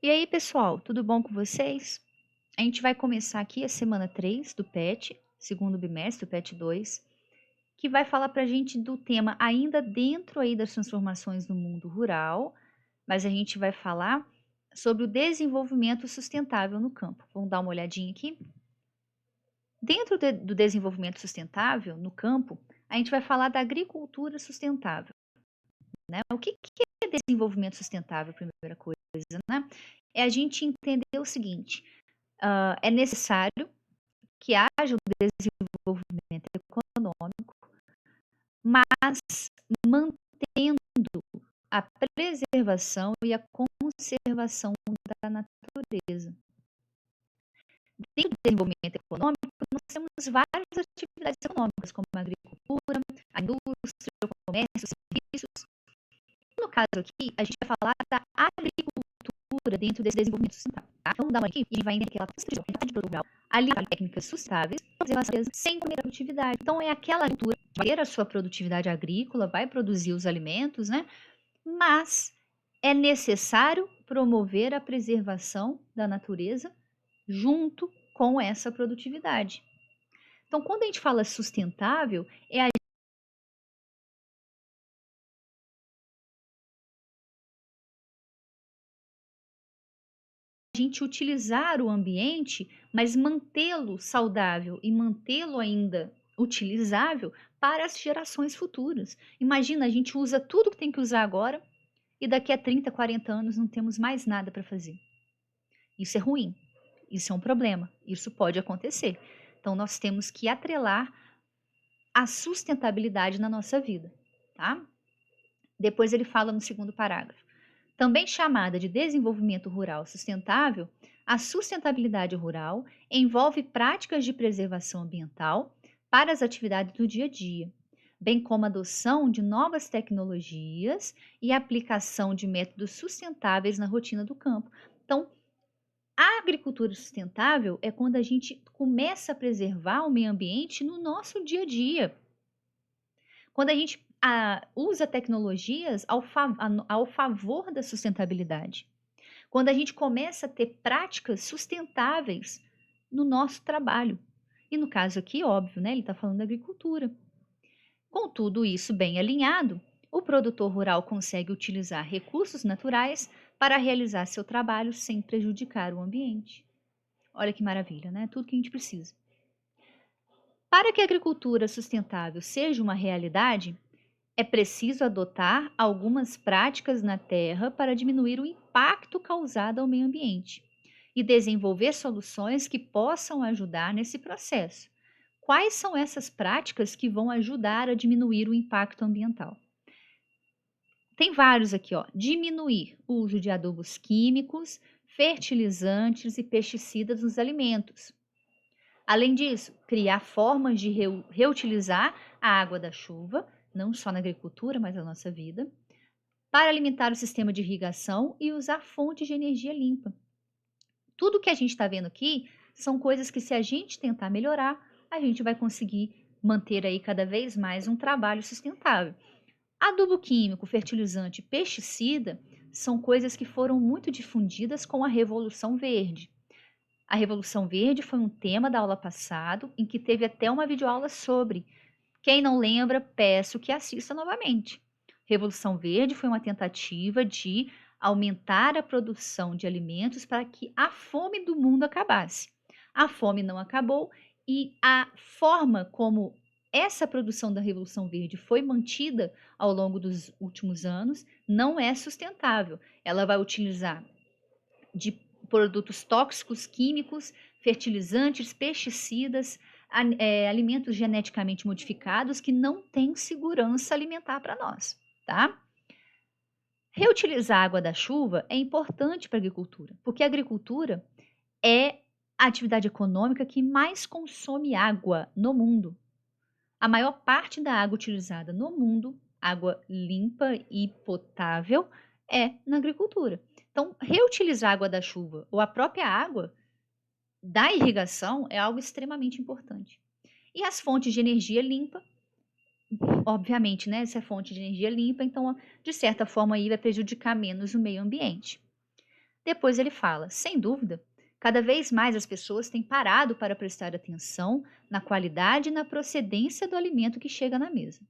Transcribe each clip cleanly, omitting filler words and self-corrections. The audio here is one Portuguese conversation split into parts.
E aí, pessoal, tudo bom com vocês? A gente vai começar aqui a semana 3 do PET, segundo bimestre, do PET 2, que vai falar para a gente do tema ainda dentro aí das transformações no mundo rural, mas a gente vai falar sobre o desenvolvimento sustentável no campo. Vamos dar uma olhadinha aqui? Dentro do desenvolvimento sustentável no campo, a gente vai falar da agricultura sustentável, né? O que é desenvolvimento sustentável, primeira coisa, né? É a gente entender o seguinte: é necessário que haja um desenvolvimento econômico, mas mantendo a preservação e a conservação da natureza. Dentro do desenvolvimento econômico, nós temos várias atividades econômicas, como a agricultura, a indústria, o comércio, os serviços. No caso aqui, a gente vai falar da agricultura dentro desse desenvolvimento sustentável. Tá? Então, vamos dar uma aqui e a gente vai entender que ela de produto rural, aliar técnicas sustentáveis, sem comer a produtividade. Então, é aquela agricultura que vai ter a sua produtividade agrícola, vai produzir os alimentos, né? Mas é necessário promover a preservação da natureza junto com essa produtividade. Então, quando a gente fala sustentável, é a gente utilizar o ambiente, mas mantê-lo saudável e mantê-lo ainda utilizável para as gerações futuras. Imagina, a gente usa tudo que tem que usar agora e daqui a 30, 40 anos não temos mais nada para fazer. Isso é ruim, isso é um problema, isso pode acontecer. Então, nós temos que atrelar a sustentabilidade na nossa vida, tá? Depois ele fala no segundo parágrafo. Também chamada de desenvolvimento rural sustentável, a sustentabilidade rural envolve práticas de preservação ambiental para as atividades do dia a dia, bem como a adoção de novas tecnologias e aplicação de métodos sustentáveis na rotina do campo. Então, a agricultura sustentável é quando a gente começa a preservar o meio ambiente no nosso dia a dia. Quando a gente usa tecnologias ao favor da sustentabilidade. Quando a gente começa a ter práticas sustentáveis no nosso trabalho. E no caso aqui, óbvio, né? Ele está falando da agricultura. Com tudo isso bem alinhado, o produtor rural consegue utilizar recursos naturais para realizar seu trabalho sem prejudicar o ambiente. Olha que maravilha, né? Tudo que a gente precisa. Para que a agricultura sustentável seja uma realidade, é preciso adotar algumas práticas na terra para diminuir o impacto causado ao meio ambiente e desenvolver soluções que possam ajudar nesse processo. Quais são essas práticas que vão ajudar a diminuir o impacto ambiental? Tem vários aqui, ó. Diminuir o uso de adubos químicos, fertilizantes e pesticidas nos alimentos. Além disso, criar formas de reutilizar a água da chuva, não só na agricultura, mas na nossa vida, para alimentar o sistema de irrigação e usar fontes de energia limpa. Tudo que a gente está vendo aqui são coisas que, se a gente tentar melhorar, a gente vai conseguir manter aí cada vez mais um trabalho sustentável. Adubo químico, fertilizante, pesticida são coisas que foram muito difundidas com a Revolução Verde. A Revolução Verde foi um tema da aula passada, em que teve até uma videoaula sobre. Quem não lembra, peço que assista novamente. Revolução Verde foi uma tentativa de aumentar a produção de alimentos para que a fome do mundo acabasse. A fome não acabou e a forma como essa produção da Revolução Verde foi mantida ao longo dos últimos anos não é sustentável. Ela vai utilizar de produtos tóxicos, químicos, fertilizantes, pesticidas, alimentos geneticamente modificados que não têm segurança alimentar para nós, tá? Reutilizar a água da chuva é importante para a agricultura, porque a agricultura é a atividade econômica que mais consome água no mundo. A maior parte da água utilizada no mundo, água limpa e potável, é na agricultura. Então, reutilizar a água da chuva ou a própria água da irrigação é algo extremamente importante. E as fontes de energia limpa, obviamente, né? Se é fonte de energia limpa, então, de certa forma, aí vai prejudicar menos o meio ambiente. Depois ele fala: sem dúvida, cada vez mais as pessoas têm parado para prestar atenção na qualidade e na procedência do alimento que chega na mesa.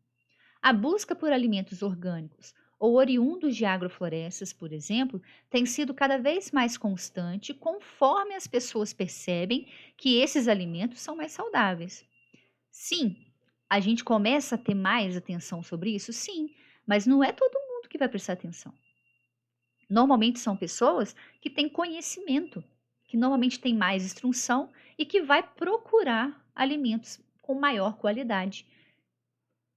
A busca por alimentos orgânicos ou oriundos de agroflorestas, por exemplo, tem sido cada vez mais constante conforme as pessoas percebem que esses alimentos são mais saudáveis. Sim, a gente começa a ter mais atenção sobre isso, sim, mas não é todo mundo que vai prestar atenção. Normalmente são pessoas que têm conhecimento, que normalmente têm mais instrução e que vai procurar alimentos com maior qualidade.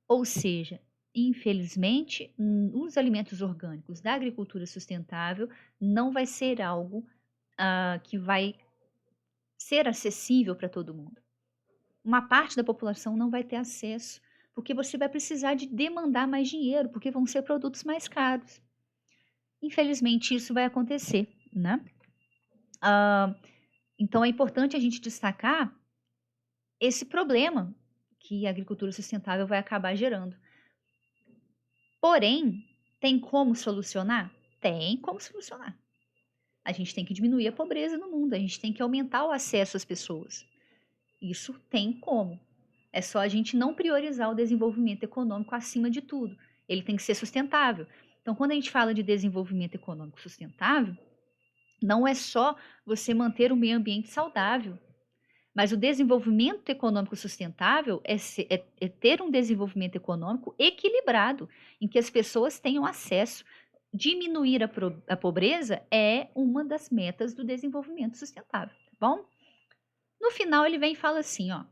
Ou seja, infelizmente, os alimentos orgânicos da agricultura sustentável não vai ser algo que vai ser acessível para todo mundo. Uma parte da população não vai ter acesso, porque você vai precisar de demandar mais dinheiro, porque vão ser produtos mais caros. Infelizmente, isso vai acontecer, né? Então, é importante a gente destacar esse problema que a agricultura sustentável vai acabar gerando. Porém, tem como solucionar? Tem como solucionar. A gente tem que diminuir a pobreza no mundo, a gente tem que aumentar o acesso às pessoas. Isso tem como. É só a gente não priorizar o desenvolvimento econômico acima de tudo. Ele tem que ser sustentável. Então, quando a gente fala de desenvolvimento econômico sustentável, não é só você manter o meio ambiente saudável, mas o desenvolvimento econômico sustentável é ter um desenvolvimento econômico equilibrado, em que as pessoas tenham acesso. Diminuir a pobreza é uma das metas do desenvolvimento sustentável, tá bom? No final, ele vem e fala assim, ó,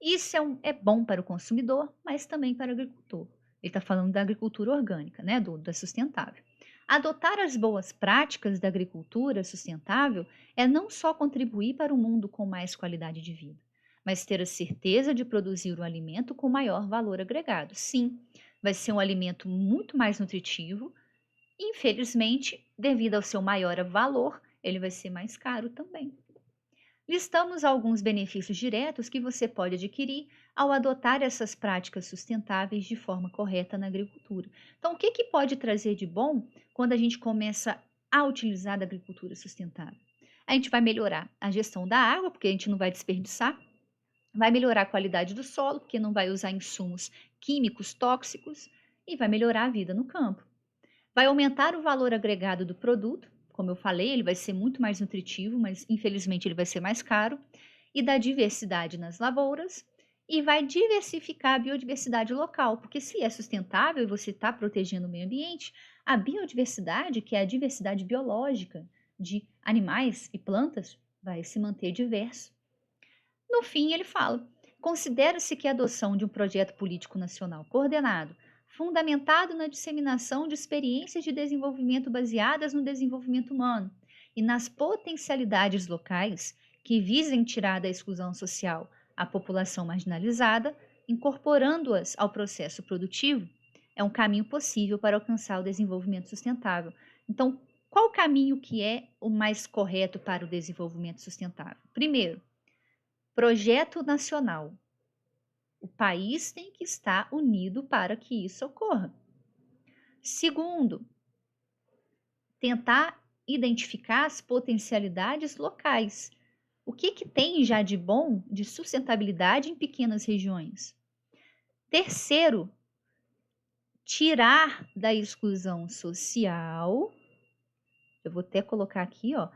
isso é bom para o consumidor, mas também para o agricultor. Ele está falando da agricultura orgânica, né, da sustentável. Adotar as boas práticas da agricultura sustentável é não só contribuir para um mundo com mais qualidade de vida, mas ter a certeza de produzir um alimento com maior valor agregado. Sim, vai ser um alimento muito mais nutritivo. Infelizmente, devido ao seu maior valor, ele vai ser mais caro também. Listamos alguns benefícios diretos que você pode adquirir ao adotar essas práticas sustentáveis de forma correta na agricultura. Então, o que pode trazer de bom quando a gente começa a utilizar a agricultura sustentável? A gente vai melhorar a gestão da água, porque a gente não vai desperdiçar, vai melhorar a qualidade do solo, porque não vai usar insumos químicos tóxicos, e vai melhorar a vida no campo. Vai aumentar o valor agregado do produto, como eu falei, ele vai ser muito mais nutritivo, mas infelizmente ele vai ser mais caro, e da diversidade nas lavouras, e vai diversificar a biodiversidade local, porque se é sustentável e você está protegendo o meio ambiente, a biodiversidade, que é a diversidade biológica de animais e plantas, vai se manter diverso. No fim, ele fala: considera-se que a adoção de um projeto político nacional coordenado, fundamentado na disseminação de experiências de desenvolvimento baseadas no desenvolvimento humano e nas potencialidades locais que visem tirar da exclusão social a população marginalizada, incorporando-as ao processo produtivo, é um caminho possível para alcançar o desenvolvimento sustentável. Então, qual o caminho que é o mais correto para o desenvolvimento sustentável? Primeiro, projeto nacional. O país tem que estar unido para que isso ocorra. Segundo, tentar identificar as potencialidades locais. O que tem já de bom de sustentabilidade em pequenas regiões? Terceiro, tirar da exclusão social. Eu vou até colocar aqui, ó,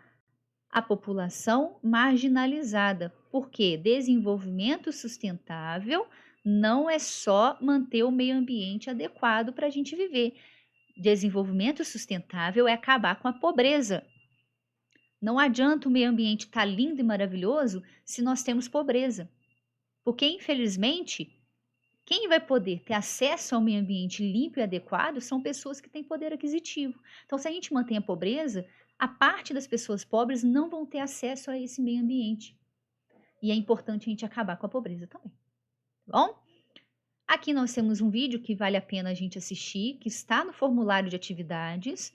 a população marginalizada, porque desenvolvimento sustentável não é só manter o meio ambiente adequado para a gente viver. Desenvolvimento sustentável é acabar com a pobreza. Não adianta o meio ambiente estar lindo e maravilhoso se nós temos pobreza. Porque, infelizmente, quem vai poder ter acesso ao meio ambiente limpo e adequado são pessoas que têm poder aquisitivo. Então, se a gente mantém a pobreza, a parte das pessoas pobres não vão ter acesso a esse meio ambiente. E é importante a gente acabar com a pobreza também. Tá bom? Aqui nós temos um vídeo que vale a pena a gente assistir, que está no formulário de atividades,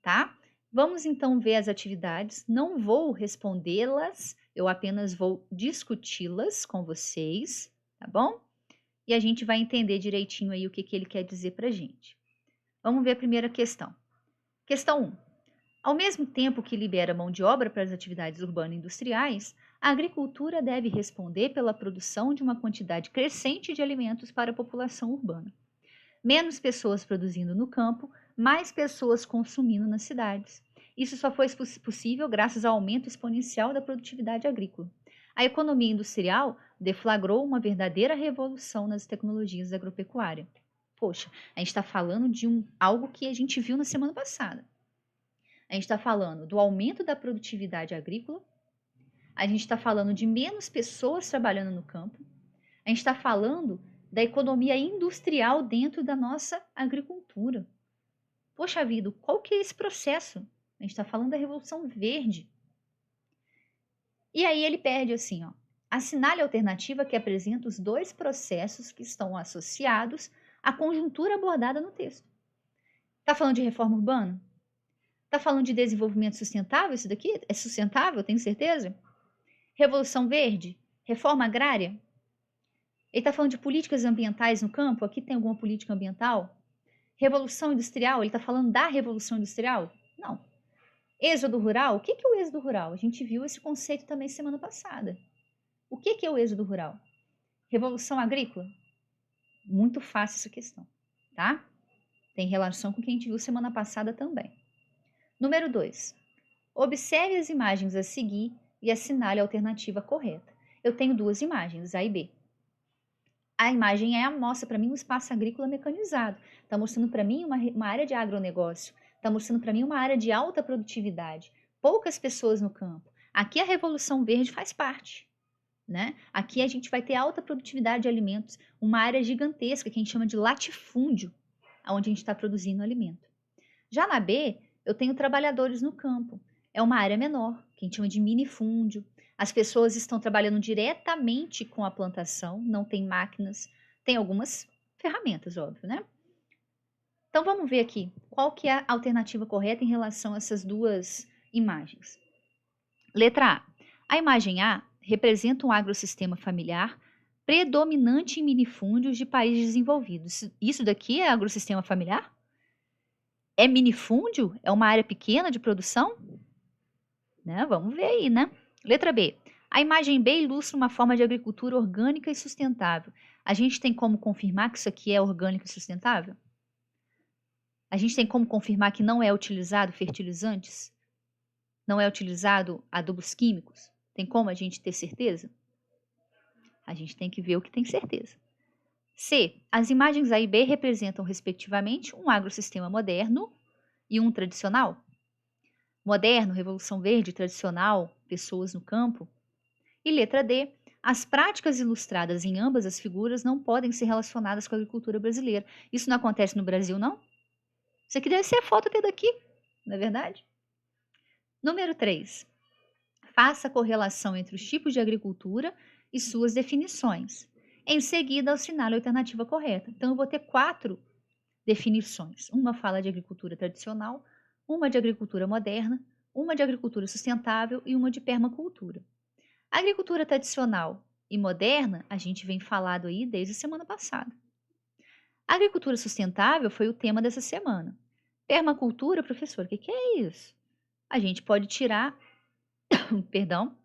tá? Vamos então ver as atividades. Não vou respondê-las, eu apenas vou discuti-las com vocês, tá bom? E a gente vai entender direitinho aí o que ele quer dizer pra gente. Vamos ver a primeira questão. Questão 1. Ao mesmo tempo que libera mão de obra para as atividades urbanas e industriais, a agricultura deve responder pela produção de uma quantidade crescente de alimentos para a população urbana. Menos pessoas produzindo no campo, mais pessoas consumindo nas cidades. Isso só foi possível graças ao aumento exponencial da produtividade agrícola. A economia industrial deflagrou uma verdadeira revolução nas tecnologias da agropecuária. Poxa, a gente está falando de algo que a gente viu na semana passada. A gente está falando do aumento da produtividade agrícola, a gente está falando de menos pessoas trabalhando no campo, a gente está falando da economia industrial dentro da nossa agricultura. Poxa vida, qual que é esse processo? A gente está falando da Revolução Verde. E aí ele pede assim, ó, assinale a alternativa que apresenta os dois processos que estão associados à conjuntura abordada no texto. Está falando de reforma urbana? Está falando de desenvolvimento sustentável isso daqui? É sustentável, tenho certeza? Revolução Verde? Reforma agrária? Ele está falando de políticas ambientais no campo? Aqui tem alguma política ambiental? Revolução Industrial? Ele está falando da Revolução Industrial? Não. Êxodo rural? O que é o êxodo rural? A gente viu esse conceito também semana passada. O que é o êxodo rural? Revolução agrícola? Muito fácil essa questão, tá? Tem relação com o que a gente viu semana passada também. Número 2. Observe as imagens a seguir e assinale a alternativa correta. Eu tenho duas imagens, A e B. A imagem A mostra para mim um espaço agrícola mecanizado. Está mostrando para mim uma área de agronegócio. Está mostrando para mim uma área de alta produtividade. Poucas pessoas no campo. Aqui a Revolução Verde faz parte. Né? Aqui a gente vai ter alta produtividade de alimentos. Uma área gigantesca que a gente chama de latifúndio, onde a gente está produzindo alimento. Já na B, eu tenho trabalhadores no campo. É uma área menor, que a gente chama de minifúndio. As pessoas estão trabalhando diretamente com a plantação, não tem máquinas, tem algumas ferramentas, óbvio, né? Então vamos ver aqui, qual que é a alternativa correta em relação a essas duas imagens. Letra A. A imagem A representa um agrossistema familiar predominante em minifúndios de países desenvolvidos. Isso daqui é agrossistema familiar? É minifúndio? É uma área pequena de produção? Né? Vamos ver aí, né? Letra B. A imagem B ilustra uma forma de agricultura orgânica e sustentável. A gente tem como confirmar que isso aqui é orgânico e sustentável? A gente tem como confirmar que não é utilizado fertilizantes? Não é utilizado adubos químicos? Tem como a gente ter certeza? A gente tem que ver o que tem certeza. C. As imagens A e B representam, respectivamente, um agrossistema moderno e um tradicional. Moderno, Revolução Verde, tradicional, pessoas no campo. E letra D. As práticas ilustradas em ambas as figuras não podem ser relacionadas com a agricultura brasileira. Isso não acontece no Brasil, não? Isso aqui deve ser a foto até daqui, não é verdade? Número 3. Faça a correlação entre os tipos de agricultura e suas definições. Em seguida, assinale a alternativa correta. Então, eu vou ter 4 definições. Uma fala de agricultura tradicional, uma de agricultura moderna, uma de agricultura sustentável e uma de permacultura. A agricultura tradicional e moderna, a gente vem falado aí desde a semana passada. A agricultura sustentável foi o tema dessa semana. Permacultura, professor, o que é isso? A gente pode tirar, perdão,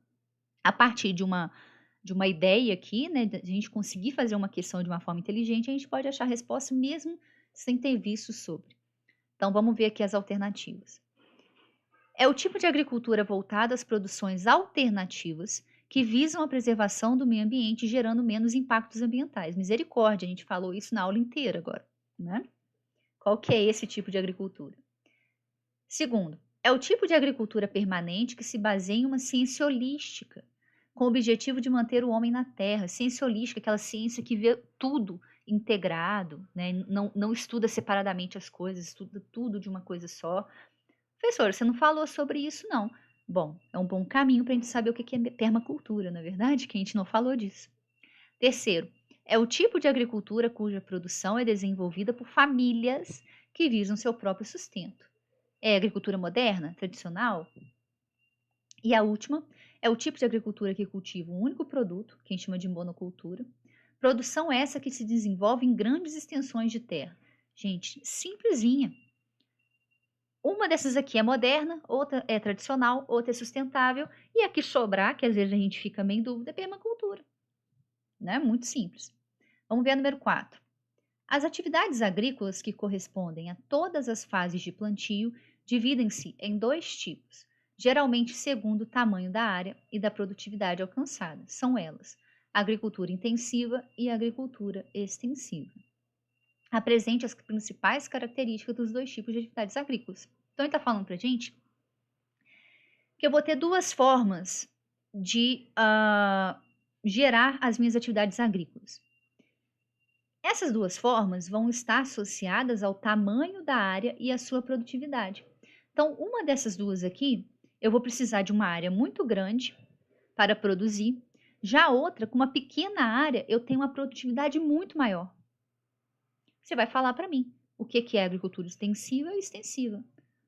a partir de uma ideia aqui, né, de a gente conseguir fazer uma questão de uma forma inteligente, a gente pode achar a resposta mesmo sem ter visto sobre. Então, vamos ver aqui as alternativas. É o tipo de agricultura voltada às produções alternativas que visam a preservação do meio ambiente, gerando menos impactos ambientais. Misericórdia, a gente falou isso na aula inteira agora, né? Qual que é esse tipo de agricultura? Segundo, é o tipo de agricultura permanente que se baseia em uma ciência holística, com o objetivo de manter o homem na terra. Ciência holística, aquela ciência que vê tudo integrado, né? Não estuda separadamente as coisas, estuda tudo de uma coisa só. Professor, você não falou sobre isso, não. Bom, é um bom caminho para a gente saber o que é permacultura, na verdade, que a gente não falou disso. Terceiro, é o tipo de agricultura cuja produção é desenvolvida por famílias que visam seu próprio sustento. É agricultura moderna, tradicional? E a última, é o tipo de agricultura que cultiva um único produto, que a gente chama de monocultura. Produção essa que se desenvolve em grandes extensões de terra. Gente, simplesinha. Uma dessas aqui é moderna, outra é tradicional, outra é sustentável, e a que sobrar, que às vezes a gente fica meio em dúvida, é permacultura, né? Muito simples. Vamos ver a número 4. As atividades agrícolas que correspondem a todas as fases de plantio dividem-se em dois tipos, geralmente segundo o tamanho da área e da produtividade alcançada. São elas: agricultura intensiva e agricultura extensiva. Apresente as principais características dos dois tipos de atividades agrícolas. Então, ele está falando para a gente que eu vou ter duas formas de gerar as minhas atividades agrícolas. Essas duas formas vão estar associadas ao tamanho da área e à sua produtividade. Então, uma dessas duas aqui, eu vou precisar de uma área muito grande para produzir. Já a outra, com uma pequena área, eu tenho uma produtividade muito maior. Você vai falar para mim o que é agricultura extensiva e extensiva.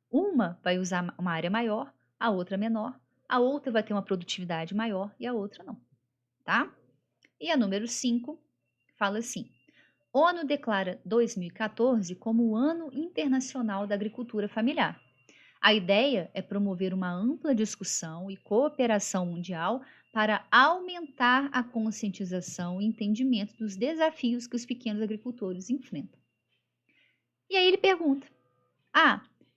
Uma vai usar uma área maior, a outra menor, a outra vai ter uma produtividade maior e a outra não, tá? E a número 5 fala assim: ONU declara 2014 como o Ano Internacional da Agricultura Familiar. A ideia é promover uma ampla discussão e cooperação mundial para aumentar a conscientização e entendimento dos desafios que os pequenos agricultores enfrentam. E aí ele pergunta: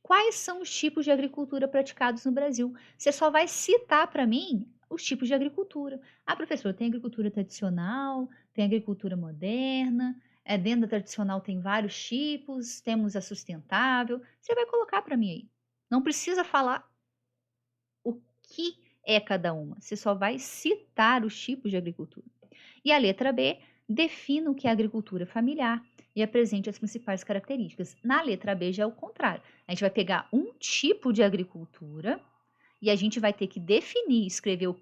quais são os tipos de agricultura praticados no Brasil? Você só vai citar para mim os tipos de agricultura. Professor, tem agricultura tradicional, tem agricultura moderna, dentro da tradicional tem vários tipos, temos a sustentável. Você vai colocar para mim aí. Não precisa falar o que é cada uma, você só vai citar os tipos de agricultura. E a letra B define o que é agricultura familiar e apresente as principais características. Na letra B já é o contrário. A gente vai pegar um tipo de agricultura e a gente vai ter que definir, escrever o